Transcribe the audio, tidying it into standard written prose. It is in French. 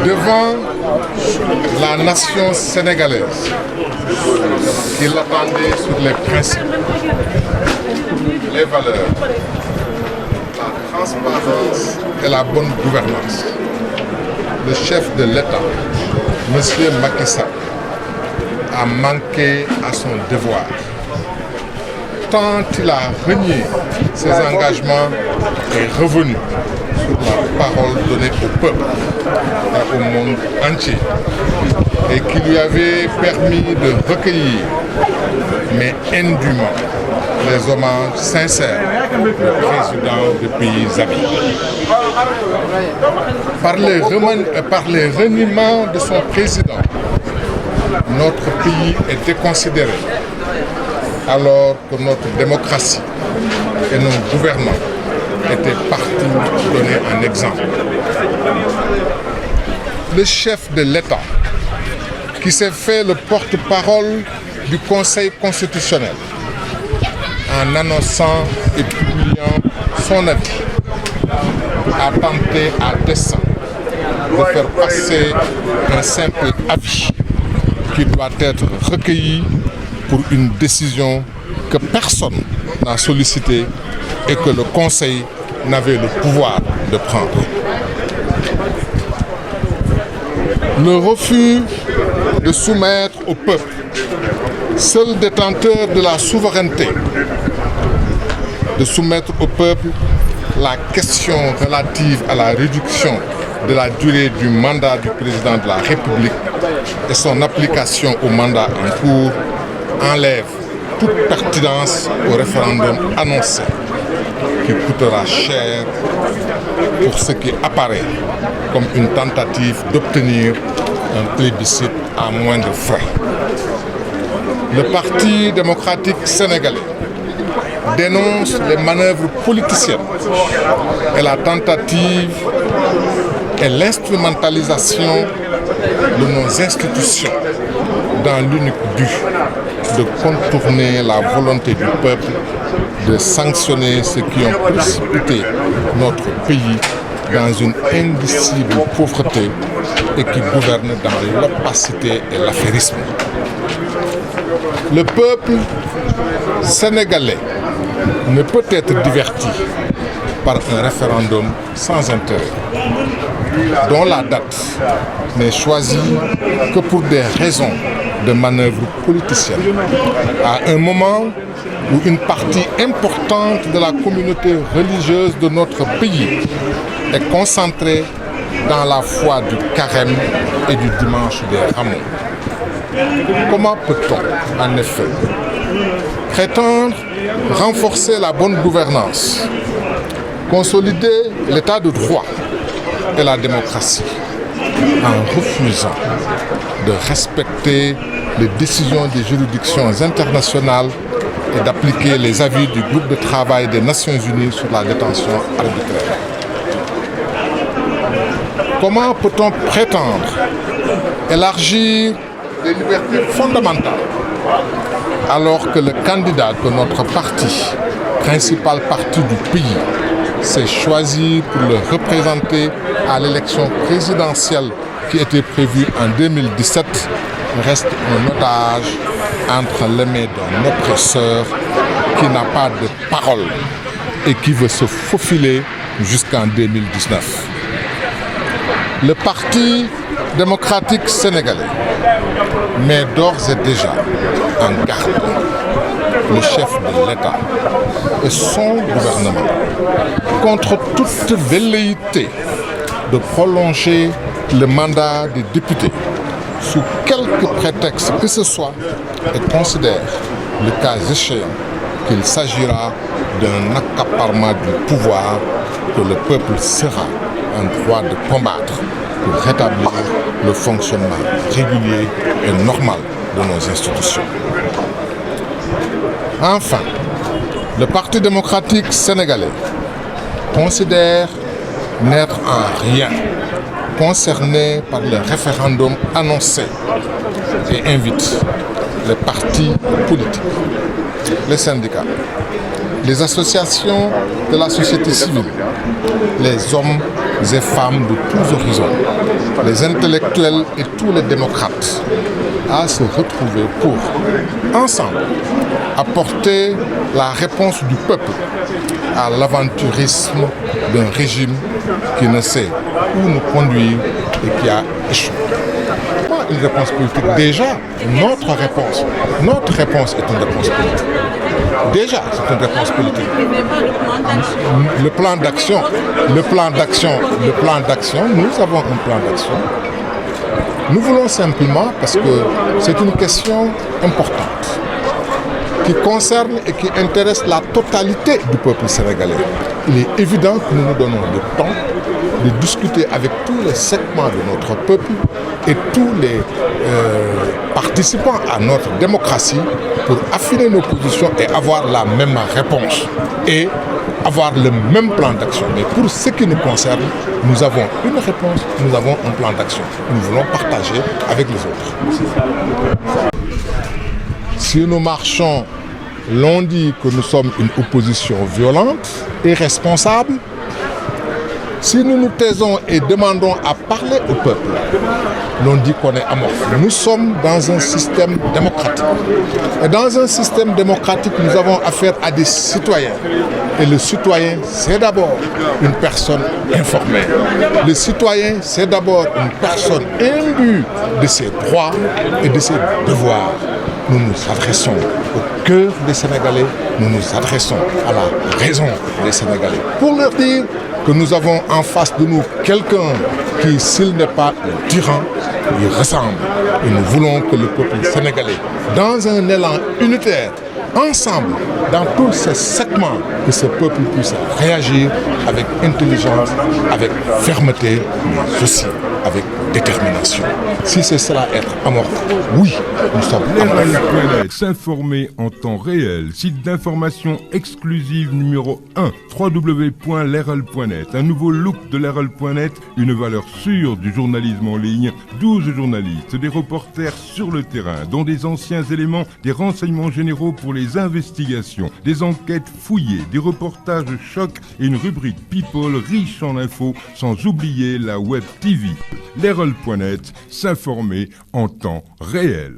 devant la nation sénégalaise qui l'attendait sur les principes, les valeurs, la transparence et la bonne gouvernance. Le chef de l'État, M. Macky Sall, a manqué à son devoir, tant il a renié ses engagements et revenu sur la parole donnée au peuple et au monde entier, et qui lui avait permis de recueillir, mais indûment, les hommages sincères du président de pays amis. Par les reniements de son président, notre pays est déconsidéré, alors que notre démocratie et nos gouvernants étaient partout donner un exemple. Le chef de l'État, qui s'est fait le porte-parole du Conseil constitutionnel, en annonçant et publiant son avis, a tenté à dessein de faire passer un simple avis qui doit être recueilli pour une décision que personne n'a sollicitée et que le Conseil n'avait le pouvoir de prendre. Le refus de soumettre au peuple, seul détenteur de la souveraineté, de soumettre au peuple la question relative à la réduction de la durée du mandat du président de la République et son application au mandat en cours enlève toute pertinence au référendum annoncé qui coûtera cher pour ce qui apparaît comme une tentative d'obtenir un plébiscite à moindre frais. Le Parti démocratique sénégalais dénonce les manœuvres politiciennes et la tentative et l'instrumentalisation de nos institutions dans l'unique but de contourner la volonté du peuple de sanctionner ceux qui ont précipité notre pays dans une indicible pauvreté et qui gouvernent dans l'opacité et l'affairisme. Le peuple sénégalais ne peut être diverti par un référendum sans intérêt, dont la date n'est choisie que pour des raisons de manœuvre politicienne, à un moment où une partie importante de la communauté religieuse de notre pays est concentrée dans la foi du carême et du dimanche des Rameaux. Comment peut-on, en effet, prétendre renforcer la bonne gouvernance, consolider l'état de droit et la démocratie en refusant de respecter les décisions des juridictions internationales et d'appliquer les avis du groupe de travail des Nations Unies sur la détention arbitraire? Comment peut-on prétendre élargir les libertés fondamentales alors que le candidat de notre parti, principal parti du pays, s'est choisi pour le représenter à l'élection présidentielle qui était prévue en 2017, reste un otage entre les mains d'un oppresseur qui n'a pas de parole et qui veut se faufiler jusqu'en 2019. Le Parti démocratique sénégalais met d'ores et déjà en garde le chef de l'État et son gouvernement contre toute velléité de prolonger le mandat des députés sous quelque prétexte que ce soit et considère, le cas échéant, qu'il s'agira d'un accaparement du pouvoir que le peuple sera en droit de combattre pour rétablir le fonctionnement régulier et normal de nos institutions. Enfin, le Parti démocratique sénégalais considère n'être en rien concerné par le référendum annoncé et invite les partis politiques, les syndicats, les associations de la société civile, les hommes et femmes de tous horizons, les intellectuels et tous les démocrates, à se retrouver pour, ensemble, apporter la réponse du peuple à l'aventurisme d'un régime qui ne sait où nous conduire et qui a échoué. Pas une réponse politique. Déjà, notre réponse est une réponse politique. Déjà, c'est une réponse politique. Le plan d'action, nous avons un plan d'action. Nous voulons simplement, parce que c'est une question importante, qui concerne et qui intéresse la totalité du peuple sénégalais. Il est évident que nous nous donnons le temps de discuter avec tous les segments de notre peuple et tous les participants à notre démocratie pour affiner nos positions et avoir la même réponse et avoir le même plan d'action. Mais pour ce qui nous concerne, nous avons une réponse, nous avons un plan d'action. Nous voulons partager avec les autres. Si nous marchons, l'on dit que nous sommes une opposition violente et responsable. Si nous nous taisons et demandons à parler au peuple, l'on dit qu'on est amorphe. Nous sommes dans un système démocratique. Et dans un système démocratique, nous avons affaire à des citoyens. Et le citoyen, c'est d'abord une personne informée. Le citoyen, c'est d'abord une personne imbue de ses droits et de ses devoirs. Nous nous adressons au cœur des Sénégalais, nous nous adressons à la raison des Sénégalais. Pour leur dire que nous avons en face de nous quelqu'un qui, s'il n'est pas un tyran, lui ressemble. Et nous voulons que le peuple sénégalais, dans un élan unitaire, ensemble, dans tous ces segments, que ce peuple puisse réagir avec intelligence, avec fermeté, mais aussi avec détermination. Si c'est cela être amorphe, oui, nous sommes amorphes. S'informer en temps réel, site d'information exclusive numéro 1, www.lerel.net. Un nouveau look de lerel.net, une valeur sûre du journalisme en ligne, 12 journalistes, des reporters sur le terrain, dont des anciens éléments, des renseignements généraux pour les investigations, des enquêtes fouillées, des reportages choc et une rubrique People riche en infos, sans oublier la Web TV. Lerel.net, s'informer en temps réel.